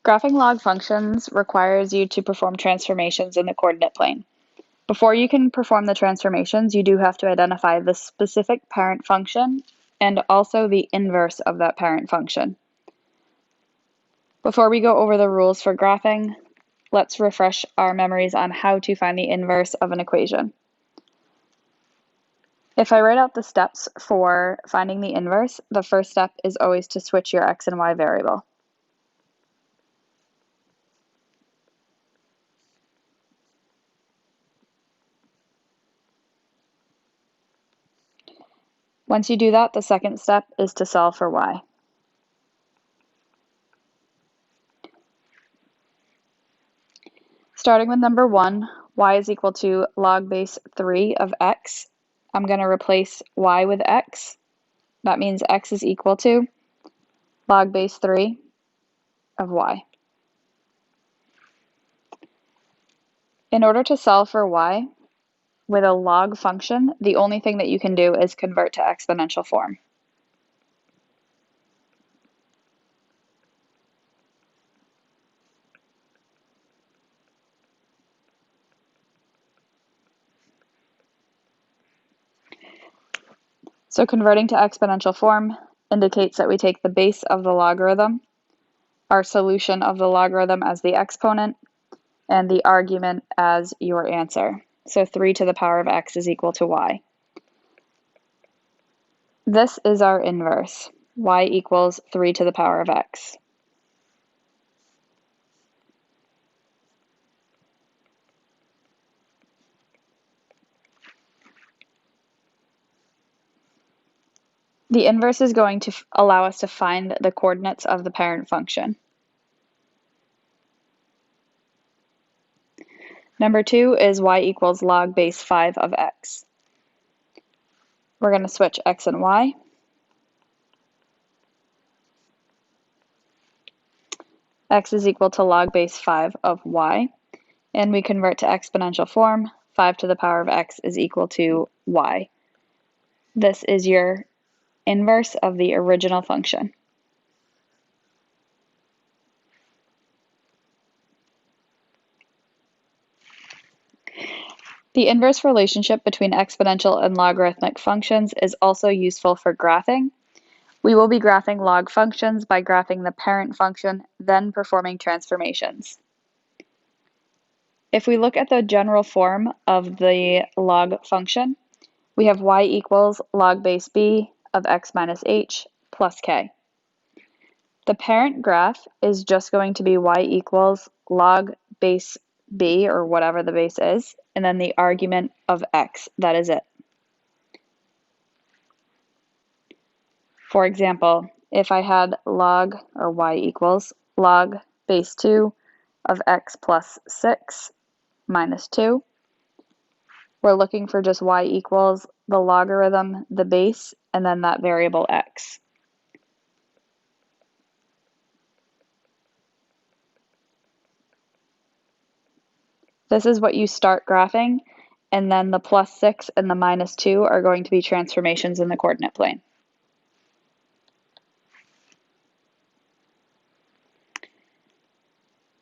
Graphing log functions requires you to perform transformations in the coordinate plane. Before you can perform the transformations, you do have to identify the specific parent function and also the inverse of that parent function. Before we go over the rules for graphing, let's refresh our memories on how to find the inverse of an equation. If I write out the steps for finding the inverse, the first step is always to switch your x and y variable. Once you do that, the second step is to solve for y. Starting with number 1, y is equal to log base 3 of x. I'm going to replace y with x. That means x is equal to log base 3 of y. In order to solve for y with a log function, the only thing that you can do is convert to exponential form. So converting to exponential form indicates that we take the base of the logarithm, our solution of the logarithm as the exponent, and the argument as your answer. So 3 to the power of x is equal to y. This is our inverse. Y equals 3 to the power of x. The inverse is going to allow us to find the coordinates of the parent function. Number 2 is y equals log base 5 of x. We're going to switch x and y. X is equal to log base 5 of y, and we convert to exponential form. 5 to the power of x is equal to y. This is your inverse of the original function. The inverse relationship between exponential and logarithmic functions is also useful for graphing. We will be graphing log functions by graphing the parent function, then performing transformations. If we look at the general form of the log function, we have y equals log base b of x minus h plus k. The parent graph is just going to be y equals log base b, or whatever the base is, and then the argument of x. That is it. For example, if I had log, or y equals log base 2 of x plus 6 minus 2, we're looking for just y equals the logarithm, the base, and then that variable x. This is what you start graphing, and then the plus 6 and the minus 2 are going to be transformations in the coordinate plane.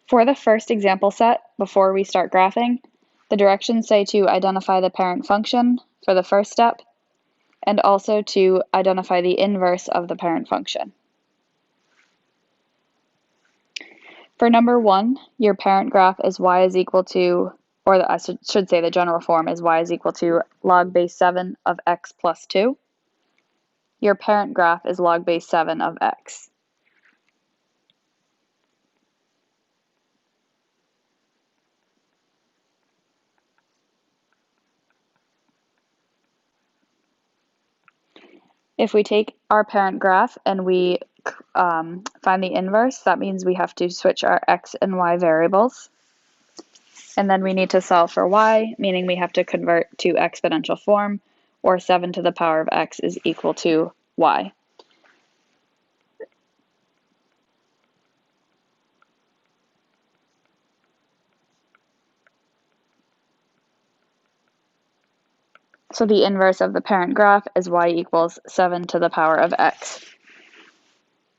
For the first example set, before we start graphing, the directions say to identify the parent function for the first step, and also to identify the inverse of the parent function. For number 1, your parent graph is y is equal to, or I should say the general form is y is equal to log base 7 of x plus 2. Your parent graph is log base 7 of x. If we take our parent graph and we find the inverse, that means we have to switch our x and y variables. And then we need to solve for y, meaning we have to convert to exponential form, or 7 to the power of x is equal to y. So the inverse of the parent graph is y equals 7 to the power of x.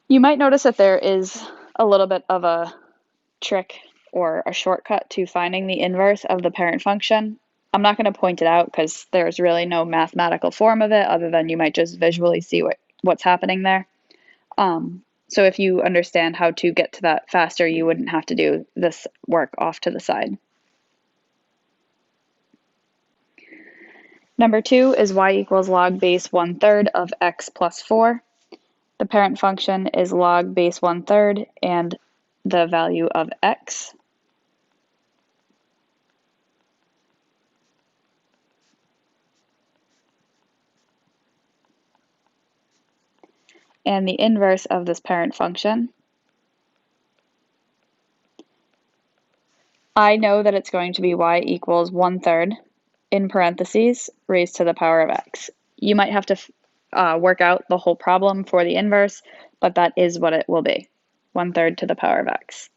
You might notice that there is a little bit of a trick or a shortcut to finding the inverse of the parent function. I'm not going to point it out because there's really no mathematical form of it other than you might just visually see what's happening there. So if you understand how to get to that faster, you wouldn't have to do this work off to the side. Number 2 is y equals log base 1/3 of x plus 4. The parent function is log base 1/3 and the value of x. And the inverse of this parent function. I know that it's going to be y equals 1/3 in parentheses raised to the power of x. You might have to work out the whole problem for the inverse, but that is what it will be, 1/3 to the power of x.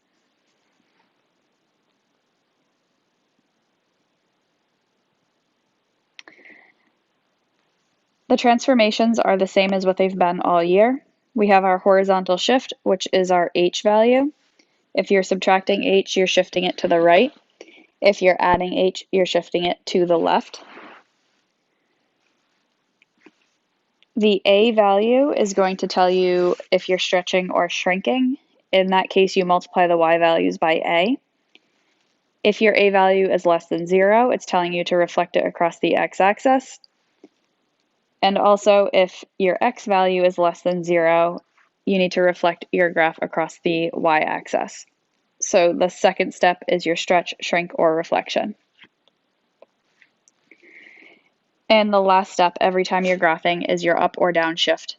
The transformations are the same as what they've been all year. We have our horizontal shift, which is our h value. If you're subtracting h, you're shifting it to the right. If you're adding h, you're shifting it to the left. The a value is going to tell you if you're stretching or shrinking. In that case, you multiply the y values by a. If your a value is less than 0, it's telling you to reflect it across the x-axis. And also, if your x value is less than 0, you need to reflect your graph across the y-axis. So the second step is your stretch, shrink, or reflection. And the last step every time you're graphing is your up or down shift.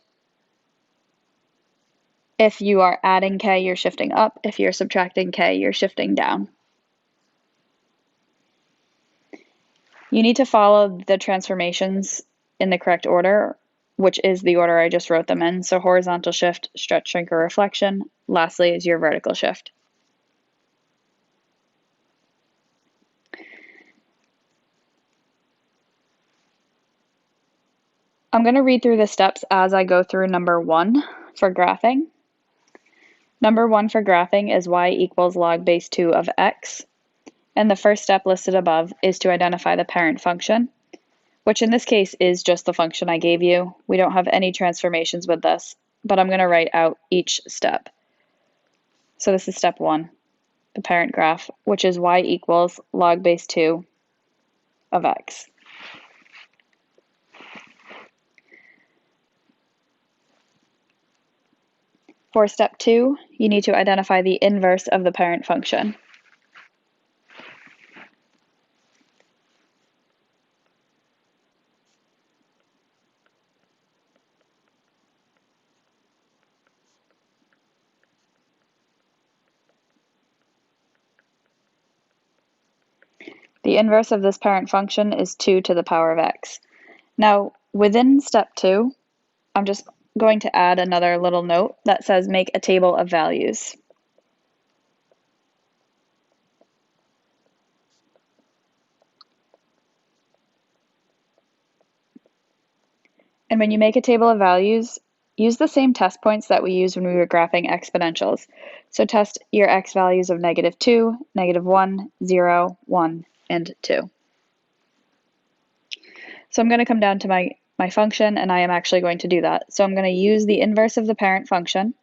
If you are adding k, you're shifting up. If you're subtracting k, you're shifting down. You need to follow the transformations in the correct order, which is the order I just wrote them in. So horizontal shift, stretch, shrink, or reflection. Lastly is your vertical shift. I'm going to read through the steps as I go through number 1 for graphing. Number 1 for graphing is y equals log base 2 of x. And the first step listed above is to identify the parent function, which in this case is just the function I gave you. We don't have any transformations with this, but I'm going to write out each step. So this is step 1, the parent graph, which is y equals log base 2 of x. For step 2, you need to identify the inverse of the parent function. The inverse of this parent function is 2 to the power of x. Now, within step 2, I'm just going to add another little note that says make a table of values. And when you make a table of values, use the same test points that we used when we were graphing exponentials. So test your x values of -2, -1, 0, 1, and 2. So I'm going to come down to my function, and I am actually going to do that. So I'm going to use the inverse of the parent function,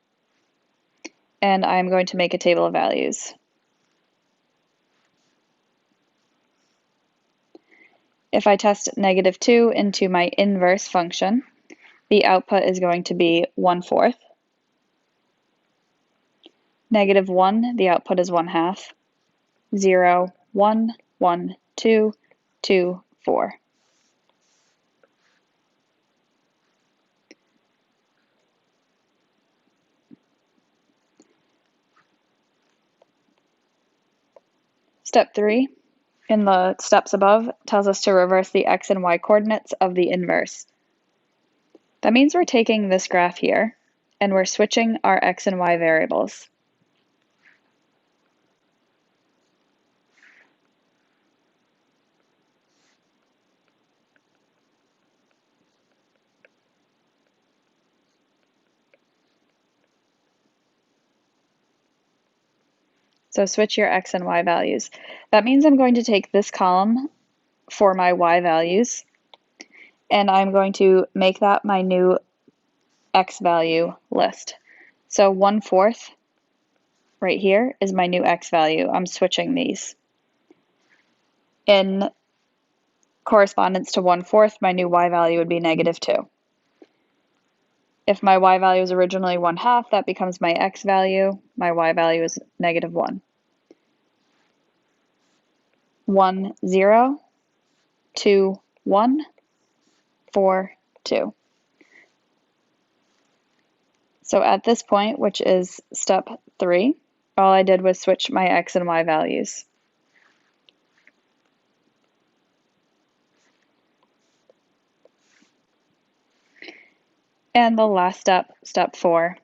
and I'm going to make a table of values. If I test -2 into my inverse function, the output is going to be 1/4. -1, the output is 1/2. 0, 1, 1, 2, 2, 4. Step 3, in the steps above, tells us to reverse the x and y coordinates of the inverse. That means we're taking this graph here, and we're switching our x and y variables. So switch your x and y values. That means I'm going to take this column for my y values, and I'm going to make that my new x value list. So 1/4 right here is my new x value. I'm switching these. In correspondence to 1/4, my new y value would be -2. If my y value is originally 1/2, that becomes my x value. My y value is -1. 1, 0, 2, 1, 4, 2. So at this point, which is step 3, all I did was switch my x and y values. And the last step, step 4,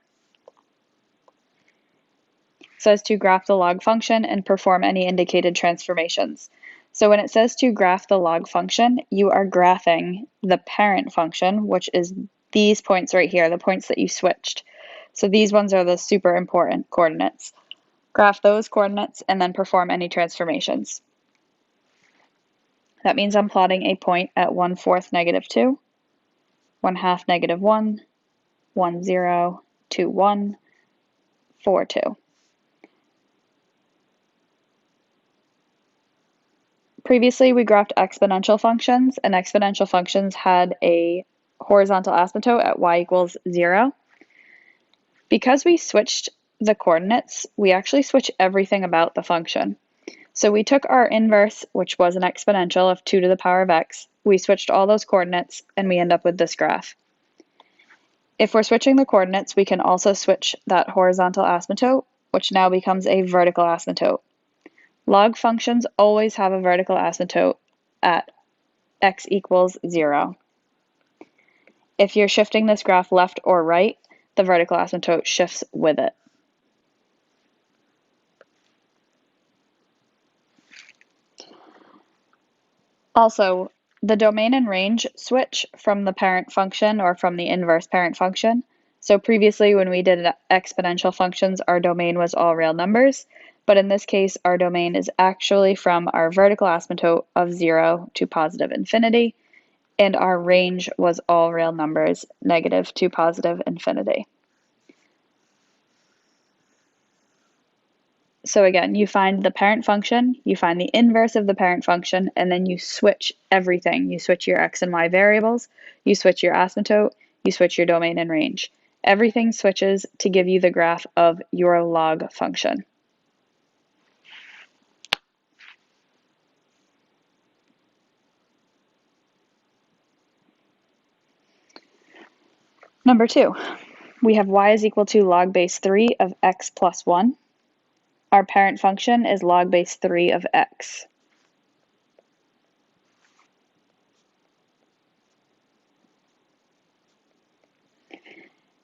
says to graph the log function and perform any indicated transformations. So when it says to graph the log function, you are graphing the parent function, which is these points right here, the points that you switched. So these ones are the super important coordinates. Graph those coordinates and then perform any transformations. That means I'm plotting a point at 1/4 -2, 1/2 -1, 1, 0, 2, 1, 4, 2. Previously, we graphed exponential functions, and exponential functions had a horizontal asymptote at y equals 0. Because we switched the coordinates, we actually switch everything about the function. So we took our inverse, which was an exponential of 2 to the power of x, we switched all those coordinates, and we end up with this graph. If we're switching the coordinates, we can also switch that horizontal asymptote, which now becomes a vertical asymptote. Log functions always have a vertical asymptote at x equals 0. If you're shifting this graph left or right, the vertical asymptote shifts with it. Also, the domain and range switch from the parent function or from the inverse parent function. So previously when we did exponential functions, our domain was all real numbers, but in this case, our domain is actually from our vertical asymptote of 0 to positive infinity, and our range was all real numbers, negative to positive infinity. So again, you find the parent function, you find the inverse of the parent function, and then you switch everything. You switch your x and y variables, you switch your asymptote, you switch your domain and range. Everything switches to give you the graph of your log function. Number 2, we have y is equal to log base 3 of x plus 1. Our parent function is log base 3 of x.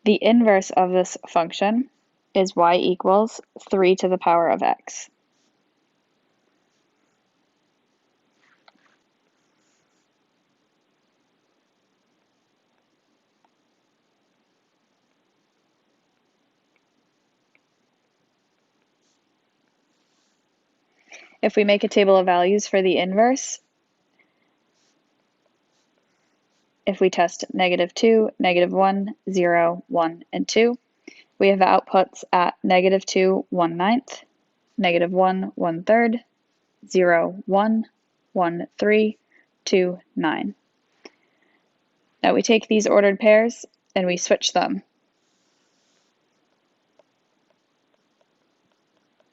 The inverse of this function is y equals 3 to the power of x. If we make a table of values for the inverse, if we test -2, -1, 0, 1, and 2, we have outputs at -2, 1/9, -1, 1/3, 0, 1, 1, 3, 2, 9. Now we take these ordered pairs and we switch them,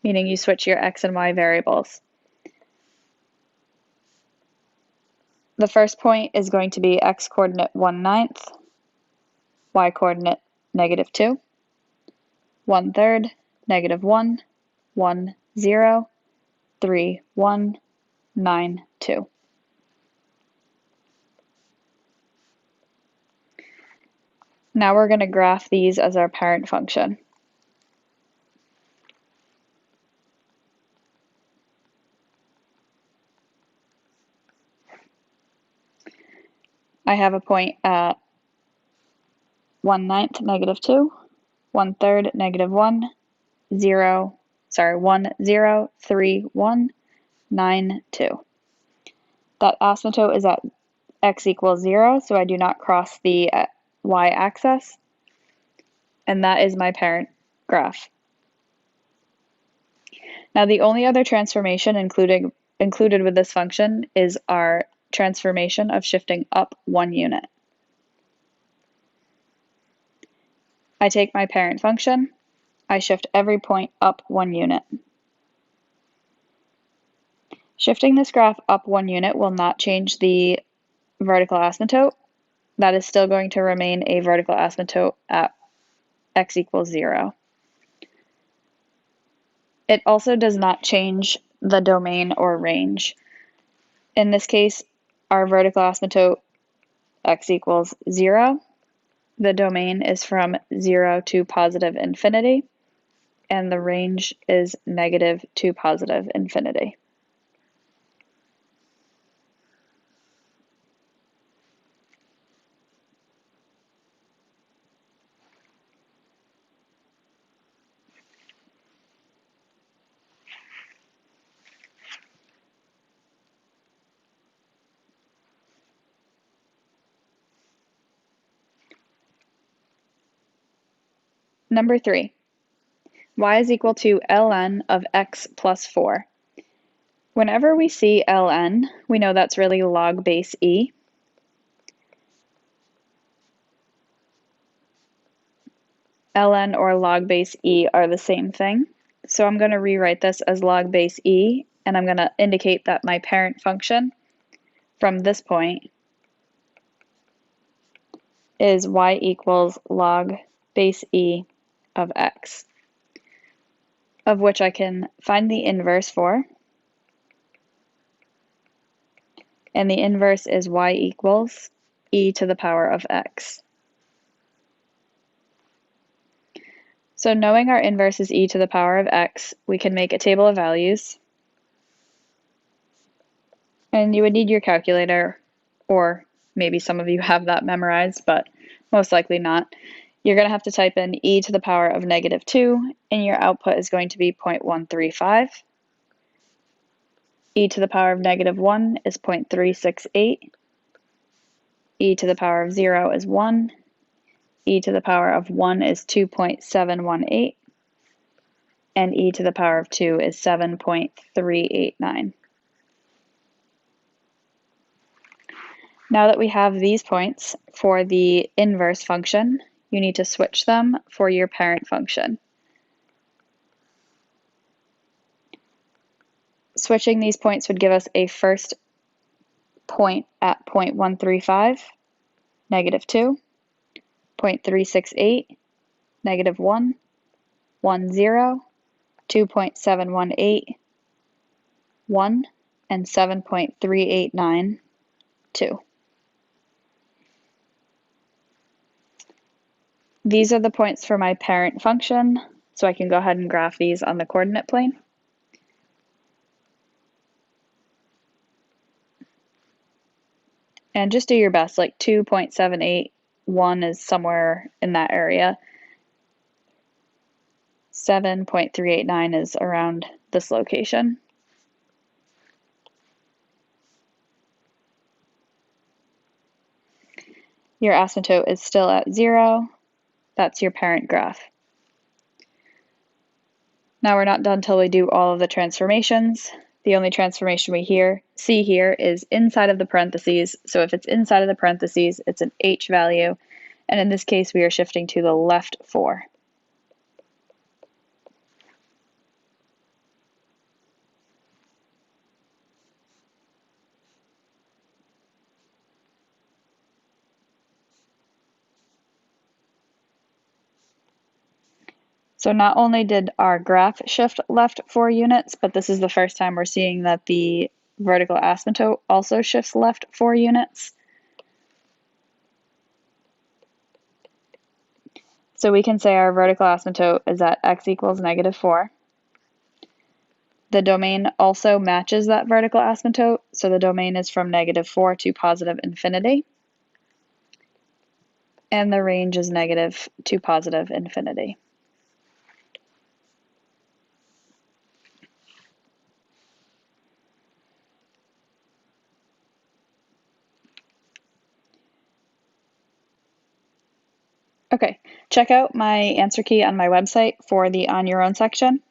meaning you switch your x and y variables. The first point is going to be x coordinate 1/9, y coordinate -2, 1/3, -1, 1, 0, 3, 1, 9, 2. Now we're going to graph these as our parent function. I have a point at 1/9, -2, 1/3, -1, 0, 1, 0, 3, 1, 9, 2. That asymptote is at x equals 0, so I do not cross the y-axis, and that is my parent graph. Now the only other transformation included with this function is our transformation of shifting up 1 unit. I take my parent function, I shift every point up 1 unit. Shifting this graph up 1 unit will not change the vertical asymptote. That is still going to remain a vertical asymptote at x equals 0. It also does not change the domain or range. In this case, our vertical asymptote x equals 0. The domain is from 0 to positive infinity, and the range is negative to positive infinity. Number 3, y is equal to ln of x plus 4. Whenever we see ln, we know that's really log base e. Ln or log base e are the same thing. So I'm going to rewrite this as log base e, and I'm going to indicate that my parent function from this point is y equals log base e of x, of which I can find the inverse for. And the inverse is y equals e to the power of x. So knowing our inverse is e to the power of x, we can make a table of values. And you would need your calculator, or maybe some of you have that memorized, but most likely not. You're going to have to type in e to the power of negative 2, and your output is going to be 0.135. E to the power of negative 1 is 0.368. E to the power of 0 is 1. E to the power of 1 is 2.718. And e to the power of 2 is 7.389. Now that we have these points for the inverse function, you need to switch them for your parent function. Switching these points would give us a first point at 0.135, negative 2, 0.368, negative 1, 1, 0, 2.718, 1, and 7.389, 2. These are the points for my parent function, so I can go ahead and graph these on the coordinate plane. And just do your best, like 2.781 is somewhere in that area. 7.389 is around this location. Your asymptote is still at 0. That's your parent graph. Now we're not done till we do all of the transformations. The only transformation we see here is inside of the parentheses. So if it's inside of the parentheses, it's an h value. And in this case, we are shifting to the left 4. So not only did our graph shift left 4 units, but this is the first time we're seeing that the vertical asymptote also shifts left 4 units. So we can say our vertical asymptote is at x equals negative 4. The domain also matches that vertical asymptote, so the domain is from negative 4 to positive infinity. And the range is negative to positive infinity. Okay, check out my answer key on my website for the On Your Own section,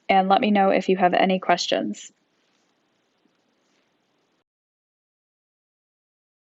and let me know if you have any questions.